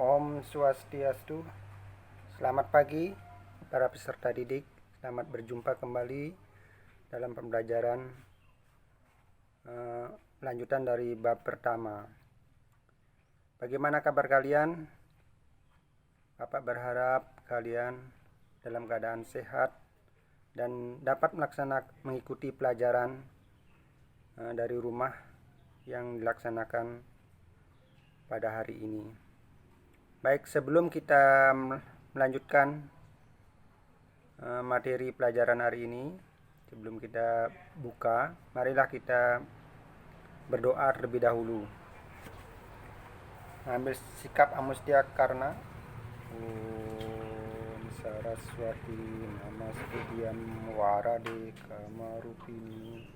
Om Swastiastu. Selamat pagi para peserta didik. Selamat berjumpa kembali dalam pembelajaran lanjutan dari bab pertama. Bagaimana kabar kalian? Bapak berharap kalian dalam keadaan sehat dan dapat mengikuti pelajaran dari rumah yang dilaksanakan pada hari ini. Baik, sebelum kita melanjutkan materi pelajaran hari ini, sebelum kita buka, marilah kita berdoa terlebih dahulu. Ambil sikap amustia karena Om Saraswati Namastudyam Warade Kamarupini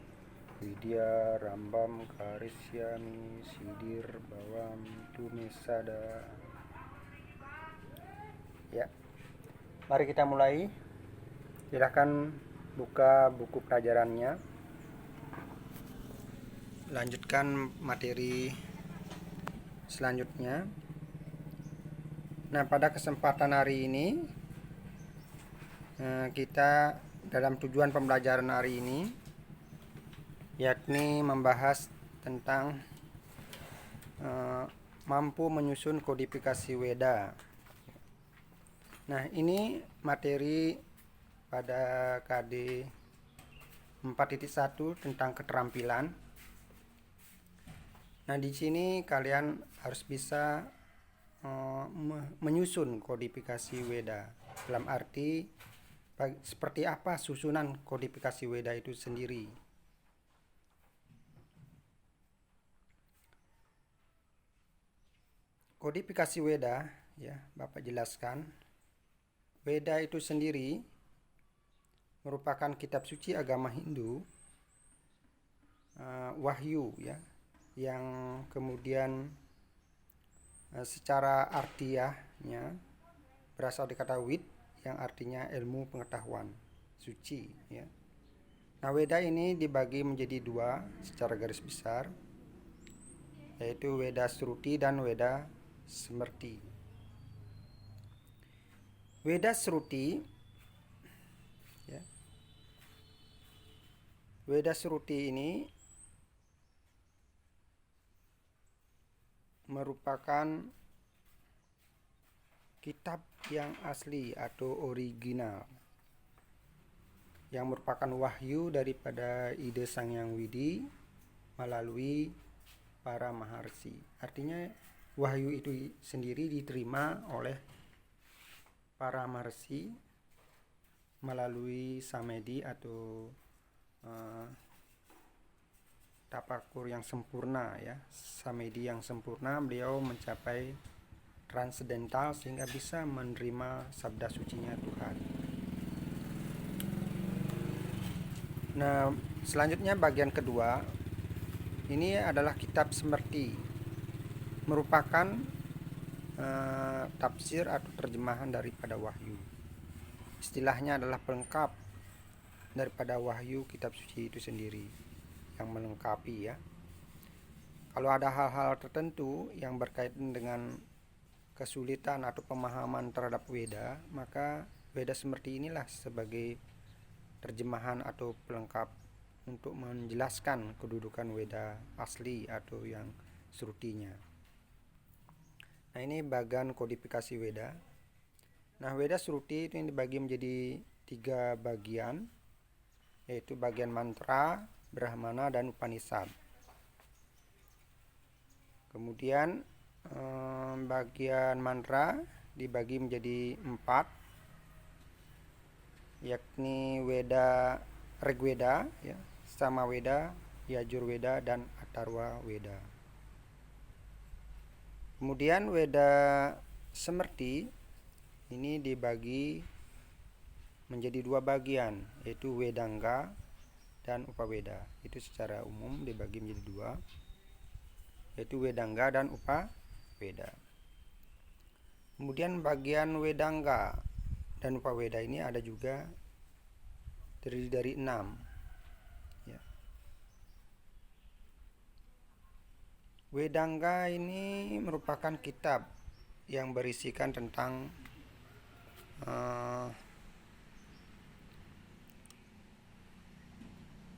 Widya Rambam Karisyami Sidir Bawam Tumesada. Ya, mari kita mulai. Silahkan buka buku pelajarannya. Lanjutkan materi selanjutnya. Nah, pada kesempatan hari ini kita dalam tujuan pembelajaran hari ini yakni membahas tentang mampu menyusun kodifikasi Weda. Nah, ini materi pada KD 4.1 tentang keterampilan. Nah, di sini kalian harus bisa menyusun kodifikasi Weda. Dalam arti seperti apa susunan kodifikasi Weda itu sendiri. Kodifikasi Weda, ya, Bapak jelaskan. Weda itu sendiri merupakan kitab suci agama Hindu, wahyu, ya, yang kemudian secara artiahnya berasal dari kata wid yang artinya ilmu pengetahuan, suci, ya. Nah, Weda ini dibagi menjadi dua secara garis besar, yaitu Weda Sruti dan Weda Smrti. Weda Sruti, ya, Weda Sruti ini merupakan kitab yang asli atau original, yang merupakan wahyu daripada ide Sang Hyang Widi melalui para maharsi. Artinya wahyu itu sendiri diterima oleh para maharsi melalui samedi atau tapakur yang sempurna, ya. Samedi yang sempurna, beliau mencapai transendental sehingga bisa menerima sabda sucinya Tuhan. Nah, selanjutnya bagian kedua, ini adalah kitab Smrti, merupakan tafsir atau terjemahan daripada wahyu. Istilahnya adalah pelengkap daripada wahyu kitab suci itu sendiri, yang melengkapi, ya. Kalau ada hal-hal tertentu yang berkaitan dengan kesulitan atau pemahaman terhadap Weda, maka Weda Smrti inilah sebagai terjemahan atau pelengkap untuk menjelaskan kedudukan Weda asli atau yang Srutinya. Nah, ini bagian kodifikasi Weda. Nah, Weda Sruti itu dibagi menjadi 3 bagian, yaitu bagian mantra, Brahmana, dan Upanishad. Kemudian bagian mantra dibagi menjadi 4, yakni Weda Rigveda, ya, Samaweda, Yajurveda, dan Atharva Weda. Kemudian Weda Smrti ini dibagi menjadi 2 bagian, yaitu Wedanga dan Upaveda. Itu secara umum dibagi menjadi 2, yaitu Wedanga dan Upaveda. Kemudian bagian Wedanga dan Upaveda ini ada juga terdiri dari 6, ya. Wedanga ini merupakan kitab yang berisikan tentang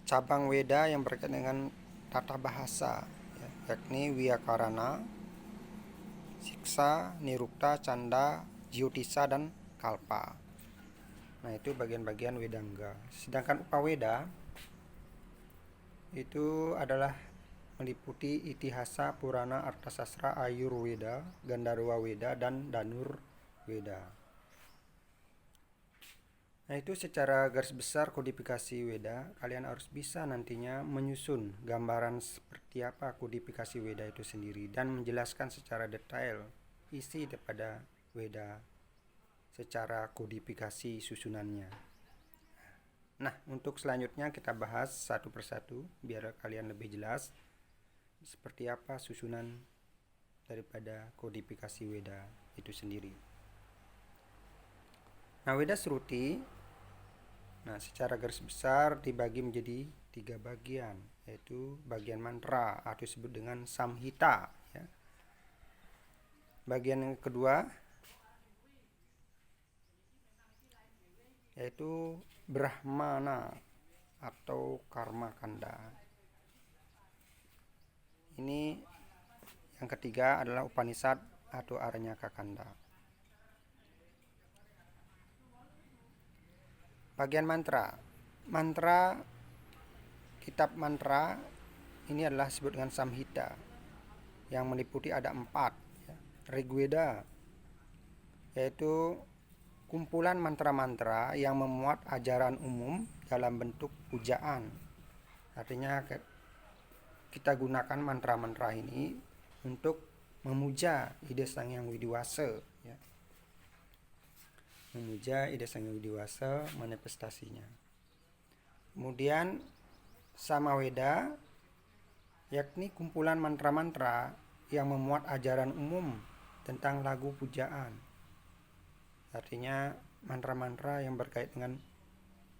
cabang Weda yang berkaitan dengan tata bahasa, ya, yakni Wiyakarana, Siksa, Nirukta, Canda, Jyotisa, dan Kalpa. Nah, itu bagian-bagian Wedangga. Sedangkan Upaweda itu adalah meliputi Itihasa, Purana, Arthasastra, Ayurweda, Gandharwa Weda, dan Danur Weda. Nah, itu secara garis besar kodifikasi Weda. Kalian harus bisa nantinya menyusun gambaran seperti apa kodifikasi Weda itu sendiri dan menjelaskan secara detail isi daripada Weda secara kodifikasi susunannya. Nah, untuk selanjutnya kita bahas satu persatu biar kalian lebih jelas seperti apa susunan daripada kodifikasi Weda itu sendiri. Nah, Weda Sruti secara garis besar dibagi menjadi 3 bagian, yaitu bagian mantra atau disebut dengan samhita, ya. Bagian yang kedua yaitu Brahmana atau Karma Kanda. Ini yang ketiga adalah Upanishad atau Aranyaka Kanda. Bagian mantra. Mantra, kitab mantra ini adalah disebut dengan samhita yang meliputi ada 4, ya. Rigveda yaitu kumpulan mantra-mantra yang memuat ajaran umum dalam bentuk pujaan. Artinya kita gunakan mantra-mantra ini untuk memuja ide Sang Hyang Widiwasa, ya. Memuja ide Sang Hyang Widiwasa, manifestasinya. Kemudian Samaweda yakni kumpulan mantra-mantra yang memuat ajaran umum tentang lagu pujaan. Artinya mantra-mantra yang berkait dengan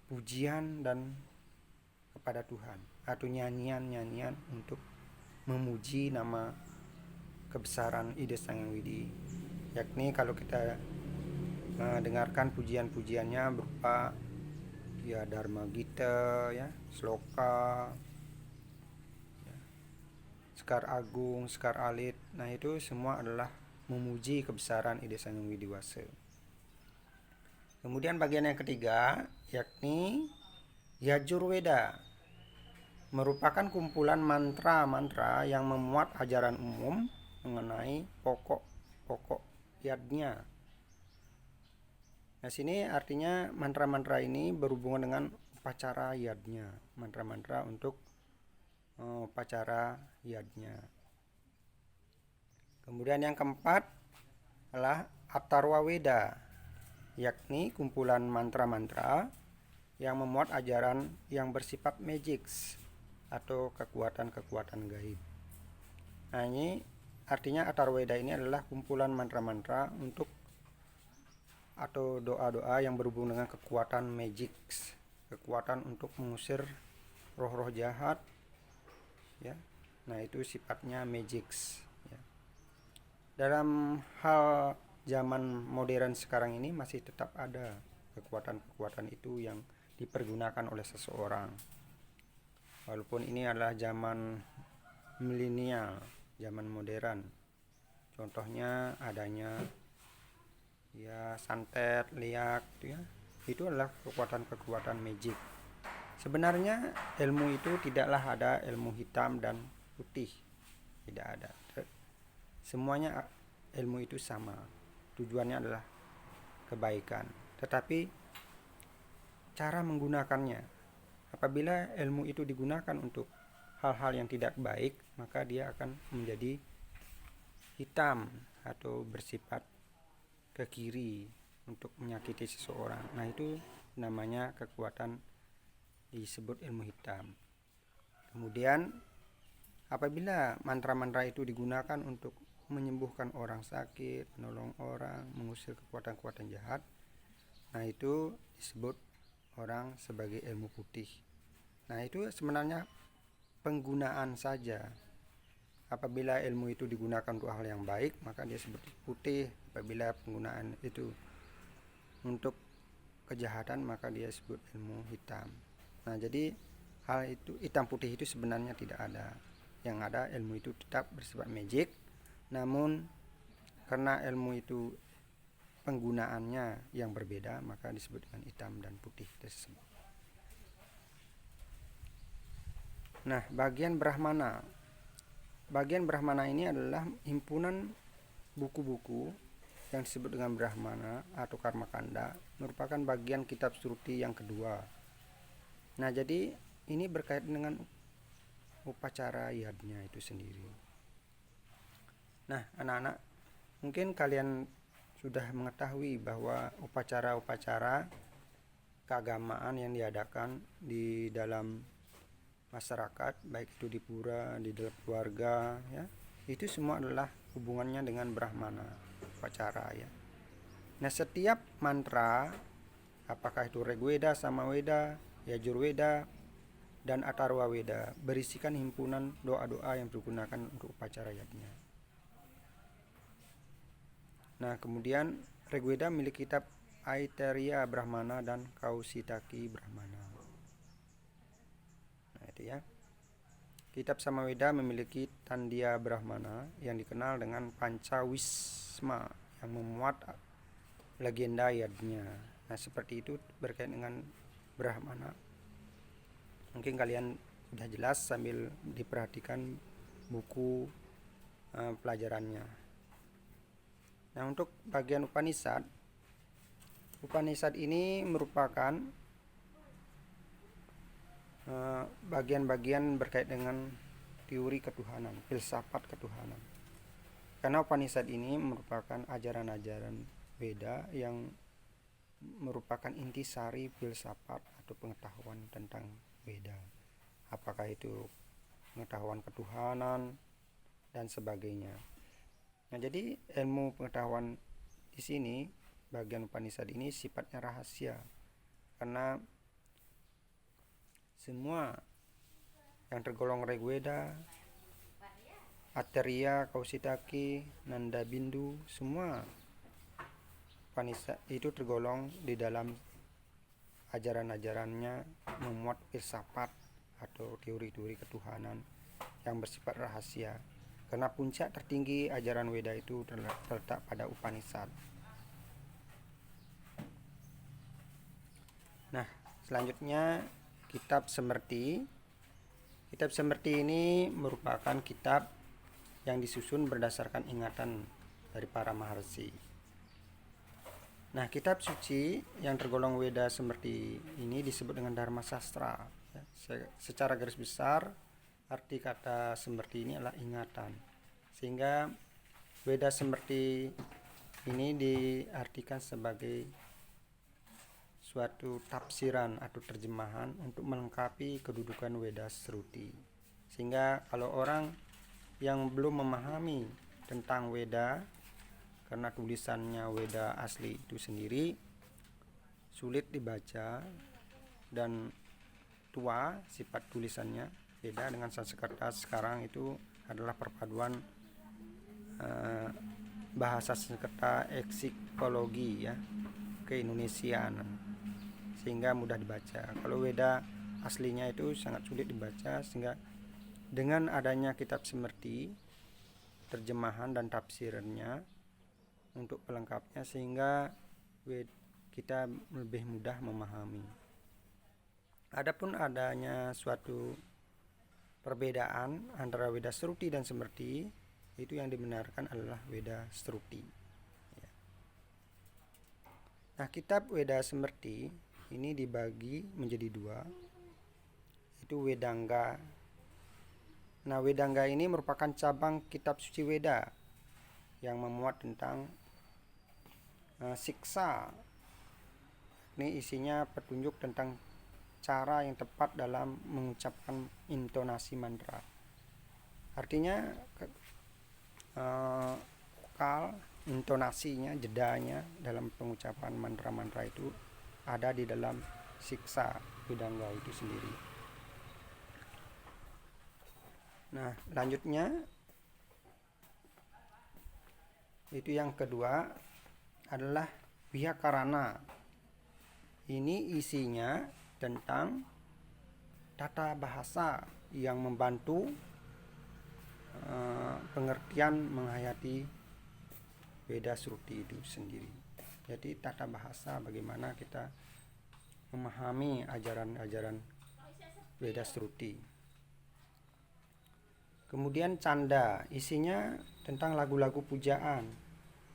pujian dan kepada Tuhan atau nyanyian-nyanyian untuk memuji nama kebesaran ide Sang Hyang Widi. Yakni kalau kita dengarkan pujian-pujiannya berupa ya Dharma Gita, ya, Sloka, ya, Sekar Agung, Sekar Alit. Nah, itu semua adalah memuji kebesaran ide Sang Hyang Widiwasa. Kemudian bagian yang ketiga yakni Yajurweda, merupakan kumpulan mantra-mantra yang memuat ajaran umum mengenai pokok-pokok yadnya. Nah, sini artinya mantra-mantra ini berhubungan dengan upacara yadnya, mantra-mantra untuk upacara yadnya. Kemudian yang keempat adalah Atharva Weda, yakni kumpulan mantra-mantra yang memuat ajaran yang bersifat magics atau kekuatan-kekuatan gaib. Nah, ini artinya Atharva Weda ini adalah kumpulan mantra-mantra untuk atau doa-doa yang berhubungan dengan kekuatan magic, kekuatan untuk mengusir roh-roh jahat, ya. Nah, itu sifatnya magic, ya. Dalam hal zaman modern sekarang ini masih tetap ada kekuatan-kekuatan itu yang dipergunakan oleh seseorang, walaupun ini adalah zaman milenial, zaman modern. Contohnya adanya ya santet, liak, ya. Itu adalah kekuatan-kekuatan magic. Sebenarnya ilmu itu tidaklah ada ilmu hitam dan putih, tidak ada. Semuanya ilmu itu sama, tujuannya adalah kebaikan, tetapi cara menggunakannya, apabila ilmu itu digunakan untuk hal-hal yang tidak baik, maka dia akan menjadi hitam atau bersifat ke kiri untuk menyakiti seseorang. Nah, itu namanya kekuatan disebut ilmu hitam. Kemudian apabila mantra-mantra itu digunakan untuk menyembuhkan orang sakit, menolong orang, mengusir kekuatan-kekuatan jahat, nah itu disebut orang sebagai ilmu putih. Nah, itu sebenarnya penggunaan saja. Apabila ilmu itu digunakan untuk hal yang baik, maka dia seperti putih. Apabila penggunaan itu untuk kejahatan, maka dia sebut ilmu hitam. Nah, jadi hal itu hitam putih itu sebenarnya tidak ada. Yang ada ilmu itu tetap bersifat magic, namun karena ilmu itu penggunaannya yang berbeda, maka disebut dengan hitam dan putih tersebut. Nah, bagian Brahmana. Bagian Brahmana ini adalah himpunan buku-buku yang disebut dengan Brahmana atau Karmakanda, merupakan bagian kitab Shruti yang kedua. Nah, jadi ini berkaitan dengan upacara yadnya itu sendiri. Nah, anak-anak, mungkin kalian sudah mengetahui bahwa upacara-upacara keagamaan yang diadakan di dalam masyarakat, baik itu di pura, di dalam keluarga, ya, itu semua adalah hubungannya dengan Brahmana, upacara, ya. Nah, setiap mantra, apakah itu Rigveda, Samaveda, Yajurveda, dan Atharva Veda, berisikan himpunan doa-doa yang digunakan untuk upacara yadnya. Nah, kemudian Rigveda milik kitab Aitareya Brahmana dan Kausitaki Brahmana. Nah, itu ya. Kitab Samaveda memiliki Tandya Brahmana yang dikenal dengan Pancawisma yang memuat legenda yadnya. Nah, seperti itu berkaitan dengan Brahmana. Mungkin kalian sudah jelas sambil diperhatikan buku pelajarannya. Nah, untuk bagian Upanishad, Upanishad ini merupakan bagian-bagian berkaitan dengan teori ketuhanan, filsafat ketuhanan. Karena Upanishad ini merupakan ajaran-ajaran Veda yang merupakan intisari filsafat atau pengetahuan tentang Veda. Apakah itu pengetahuan ketuhanan dan sebagainya. Nah, jadi ilmu pengetahuan di sini bagian Upanishad ini sifatnya rahasia, karena semua yang tergolong Rigveda, Aitareya, Kausitaki, Nanda Bindu, semua Upanishad itu tergolong di dalam ajaran-ajarannya memuat filsafat atau teori-teori ketuhanan yang bersifat rahasia. Karena puncak tertinggi ajaran Veda itu terletak pada Upanishad. Nah, selanjutnya kitab Smriti. Kitab Smriti ini merupakan kitab yang disusun berdasarkan ingatan dari para maharsi. Nah, kitab suci yang tergolong Veda Smriti ini disebut dengan Dharma Sastra. Secara garis besar, arti kata Smriti ini adalah ingatan. Sehingga Veda Smriti ini diartikan sebagai suatu tafsiran atau terjemahan untuk melengkapi kedudukan Veda Shruti. Sehingga kalau orang yang belum memahami tentang Veda, karena tulisannya Veda asli itu sendiri sulit dibaca dan tua sifat tulisannya, beda dengan Sanskerta sekarang itu adalah perpaduan bahasa Sanskerta eksikologi, ya, keindonesiaan, sehingga mudah dibaca. Kalau Veda aslinya itu sangat sulit dibaca, sehingga dengan adanya kitab Smriti, terjemahan dan tafsirnya untuk pelengkapnya, sehingga kita lebih mudah memahami. Adapun adanya suatu perbedaan antara Veda Shruti dan Smriti, itu yang dibenarkan adalah Veda Shruti. Nah, kitab Veda Smriti ini dibagi menjadi dua, itu Vedanga. Nah, Vedanga ini merupakan cabang kitab suci Veda yang memuat tentang siksa. Ini isinya petunjuk tentang cara yang tepat dalam mengucapkan intonasi mantra. Artinya vokal, intonasinya, jedanya dalam pengucapan mantra-mantra itu ada di dalam siksa Vedanga itu sendiri. Nah, lanjutnya Itu yang kedua adalah Wyakarana. Ini isinya tentang tata bahasa yang membantu pengertian menghayati Weda Sruti itu sendiri. Jadi tata bahasa bagaimana kita memahami ajaran-ajaran Weda Sruti. Kemudian canda, isinya tentang lagu-lagu pujaan.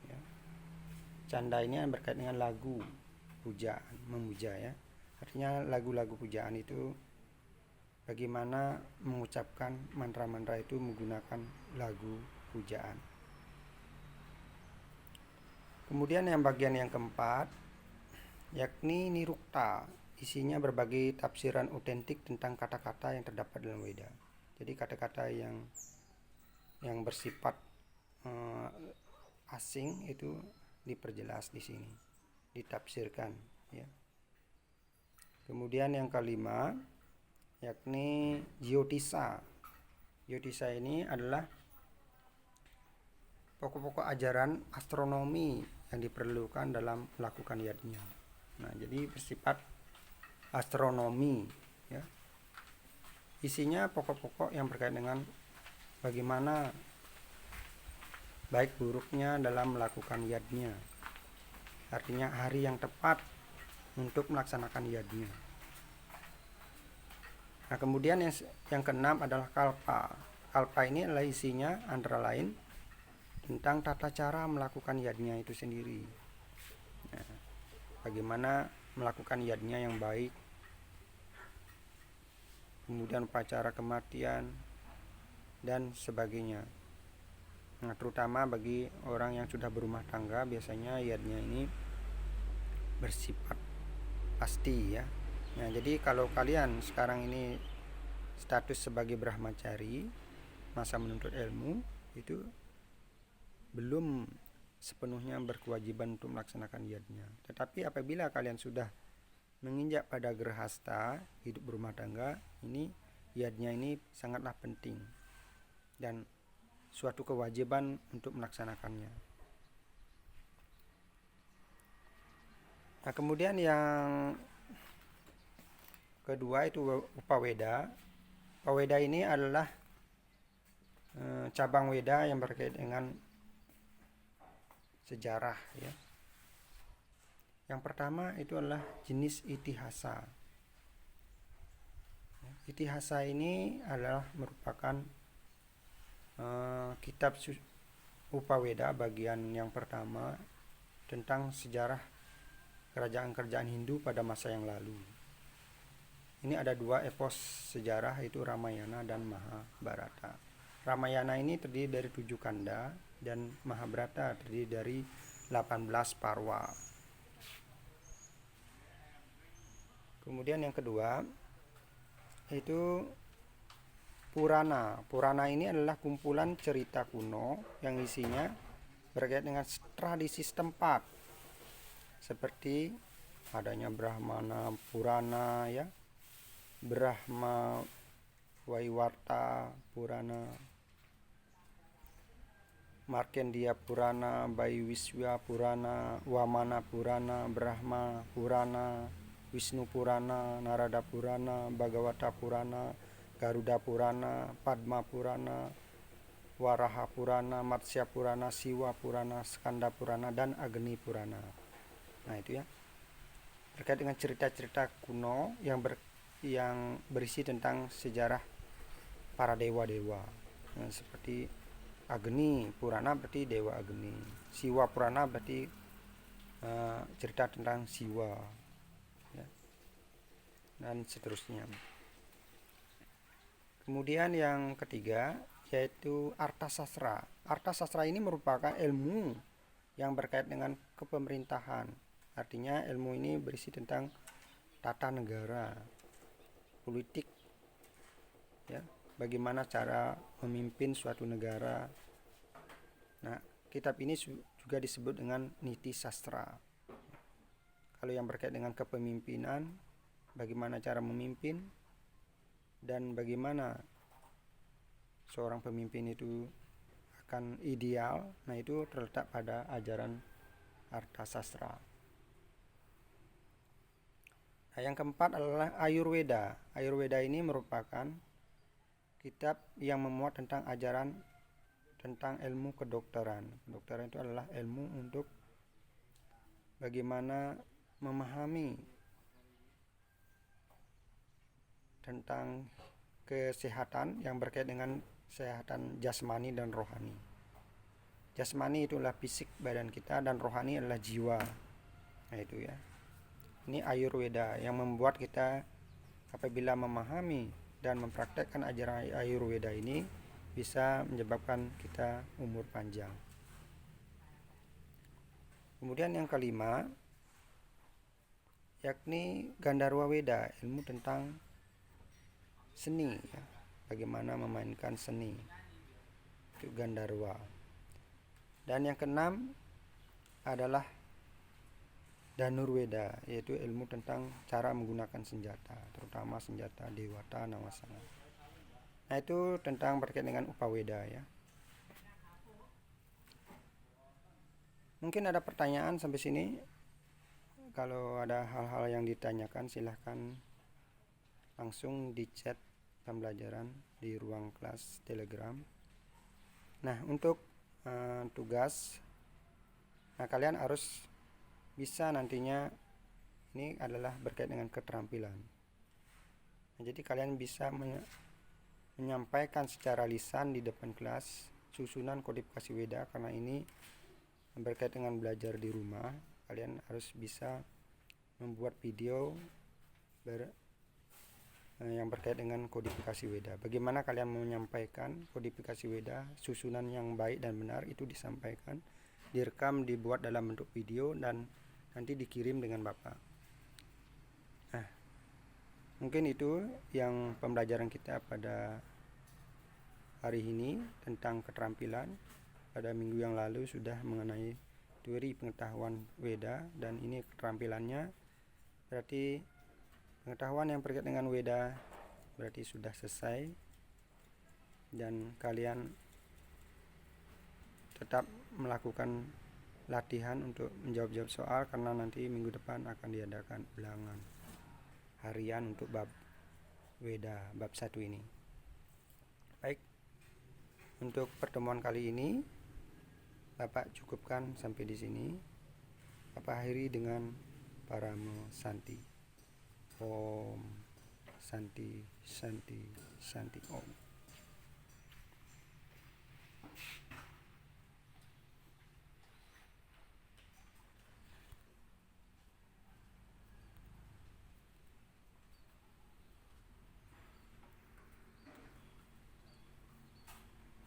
Ya. Canda ini berkait dengan lagu pujaan, memuja ya. Artinya lagu-lagu pujaan itu bagaimana mengucapkan mantra-mantra itu menggunakan lagu pujaan. Kemudian yang bagian yang keempat yakni Nirukta, isinya berbagai tafsiran otentik tentang kata-kata yang terdapat dalam Weda. Jadi kata-kata yang bersifat asing itu diperjelas di sini, ditafsirkan ya. Kemudian yang kelima yakni Jyotisa. Jyotisa ini adalah pokok-pokok ajaran astronomi yang diperlukan dalam melakukan yadnya. Nah, jadi bersifat astronomi ya. Isinya pokok-pokok yang berkaitan dengan bagaimana baik buruknya dalam melakukan yadnya. Artinya hari yang tepat untuk melaksanakan yadnya. Nah, kemudian yang keenam adalah kalpa. Kalpa ini adalah isinya antara lain tentang tata cara melakukan yadnya itu sendiri. Nah, bagaimana melakukan yadnya yang baik, kemudian upacara kematian dan sebagainya. Nah, terutama bagi orang yang sudah berumah tangga, biasanya yadnya ini bersifat pasti ya. Nah, jadi kalau kalian sekarang ini status sebagai brahmacari, masa menuntut ilmu, itu belum sepenuhnya berkewajiban untuk melaksanakan yadnya. Tetapi apabila kalian sudah menginjak pada grahasta, hidup berumah tangga, ini yadnya ini sangatlah penting dan suatu kewajiban untuk melaksanakannya. Nah, kemudian yang kedua itu Upaweda. Upaweda ini adalah cabang Weda yang berkaitan dengan sejarah ya. Yang pertama itu adalah jenis itihasa. Itihasa ini adalah merupakan kitab Upaweda bagian yang pertama tentang sejarah kerajaan-kerajaan Hindu pada masa yang lalu. Ini ada dua epos sejarah, itu Ramayana dan Mahabharata. Ramayana ini terdiri dari 7 kanda dan Mahabharata terdiri dari 18 parwa. Kemudian yang kedua itu Purana. Purana ini adalah kumpulan cerita kuno yang isinya berkaitan dengan tradisi setempat, seperti adanya Brahmana Purana ya, Brahma Waiwarta Purana, Markandeya Purana, Baiwiswa Purana, Wamana Purana, Brahma Purana, Wisnu Purana, Narada Purana, Bhagavata Purana, Garuda Purana, Padma Purana, Waraha Purana, Matsya Purana, Siwa Purana, Skanda Purana, dan Agni Purana. Nah, itu ya, terkait dengan cerita-cerita kuno yang berisi tentang sejarah para dewa-dewa. Nah, seperti Agni Purana berarti Dewa Agni, Siwa Purana berarti cerita tentang Siwa ya, dan seterusnya. Kemudian yang ketiga yaitu Arthasastra. Arthasastra ini merupakan ilmu yang berkait dengan kepemerintahan. Artinya ilmu ini berisi tentang tata negara, politik ya, bagaimana cara memimpin suatu negara. Nah, kitab ini juga disebut dengan Niti Sastra. Kalau yang berkait dengan kepemimpinan, bagaimana cara memimpin dan bagaimana seorang pemimpin itu akan ideal, nah itu terletak pada ajaran Arthasastra. Nah, yang keempat adalah Ayurveda. Ayurveda ini merupakan kitab yang memuat tentang ajaran tentang ilmu kedokteran. Kedokteran itu adalah ilmu untuk bagaimana memahami tentang kesehatan yang berkait dengan kesehatan jasmani dan rohani. Jasmani itulah fisik badan kita dan rohani adalah jiwa. Nah itu ya. Ini Ayurveda yang membuat kita apabila memahami dan mempraktekkan ajaran Ayurveda ini bisa menyebabkan kita umur panjang. Kemudian yang kelima yakni Gandharwa Weda, ilmu tentang seni ya. Bagaimana memainkan seni, itu Gandharwa. Dan yang keenam adalah Dhanurveda, yaitu ilmu tentang cara menggunakan senjata, terutama senjata Dewata Nawasana. Nah itu tentang berkaitan dengan Upaweda ya. Mungkin ada pertanyaan sampai sini. Kalau ada hal-hal yang ditanyakan silahkan langsung di chat pembelajaran di ruang kelas Telegram. Nah untuk tugas, nah kalian harus bisa nantinya, ini adalah berkait dengan keterampilan. Nah, jadi kalian bisa menyampaikan secara lisan di depan kelas susunan kodifikasi Weda, karena ini berkait dengan belajar di rumah. Kalian harus bisa membuat video yang berkait dengan kodifikasi Weda. Bagaimana kalian menyampaikan kodifikasi Weda, susunan yang baik dan benar itu disampaikan, direkam, dibuat dalam bentuk video dan nanti dikirim dengan Bapak. Nah, mungkin itu yang pembelajaran kita pada hari ini tentang keterampilan. Pada minggu yang lalu sudah mengenai teori pengetahuan Weda, dan ini keterampilannya. Berarti pengetahuan yang berkaitan dengan Weda berarti sudah selesai, dan kalian tetap melakukan latihan untuk menjawab soal, karena nanti minggu depan akan diadakan ulangan harian untuk bab Weda, bab 1 ini. Baik, untuk pertemuan kali ini Bapak cukupkan sampai di sini. Bapak akhiri dengan Paramo Santi. Om Santi Santi Santi Om.